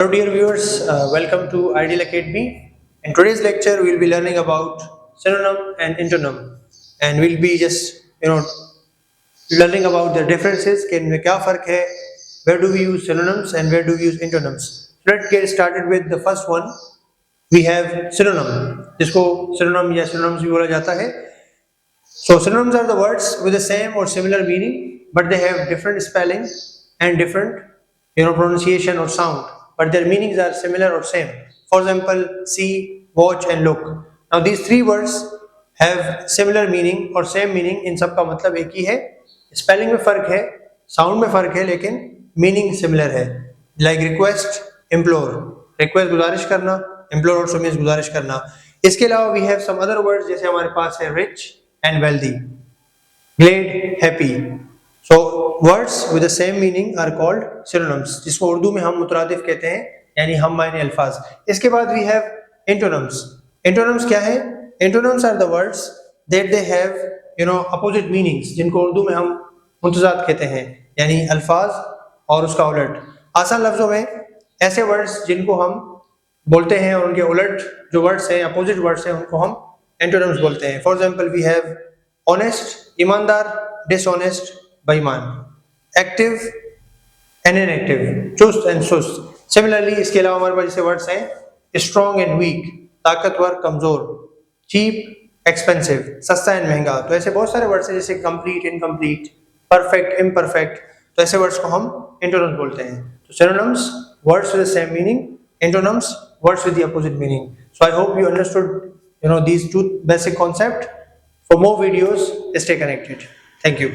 Hello dear viewers, welcome to IDL Academy. In today's lecture, we'll be learning about synonym and antonym, and we'll be just learning about the differences. कि इनमें क्या फ़र्क है? Where do we use synonyms and where do we use antonyms? So let's get started with the first one. We have synonym, जिसको synonym या synonyms भी बोला जाता है. So synonyms are the words with the same or similar meaning, but they have different spelling and different pronunciation or sound, but their meanings are similar or same. For example, see, watch and look. Now these three words have similar meaning or same meaning. इन सब का मतलब एक ही है. Spelling में फर्क है, sound में फर्क है, लेकिन meaning similar है. Like request, implore. Request गुजारिश करना, implore also means गुजारिश करना. इसके अलावा we have some other words जैसे हमारे पास है rich and wealthy, glad, happy. So words with the same meaning are called synonyms, जिसको उर्दू में हम मुतरादिफ कहते हैं, यानी हम मायने अल्फाज. इसके बाद we have antonyms. Antonyms क्या है? Antonyms are the words that they have opposite meanings, जिनको उर्दू में हम मुतजाद कहते हैं, यानी अल्फाज और उसका उलट. आसान लफ्जों में ऐसे वर्ड्स जिनको हम बोलते हैं और उनके उलट जो वर्ड्स हैं, अपोजिट वर्ड्स हैं, उनको हम एंटोनिम्स बोलते हैं. For example we have honest, ईमानदार, डिसऑनेस्ट, बेईमान, एक्टिव एंड इनएक्टिव, चुस्त एंड सुस्त. सिमिलरली इसके अलावा हमारे पास जैसे वर्ड्स हैं स्ट्रॉन्ग एंड वीक, ताकतवर, कमजोर, चीप, एक्सपेंसिव, सस्ता एंड महंगा. तो ऐसे बहुत सारे वर्ड्स हैं जैसे कंप्लीट, इनकम्प्लीट, परफेक्ट, इम्परफेक्ट. तो ऐसे वर्ड्स को हम एंटोनिम्स बोलते हैं. तो synonyms, words with the same meaning, antonyms, words with the opposite meaning. So I hope you understood these two basic concepts. For more videos, stay connected. Thank you.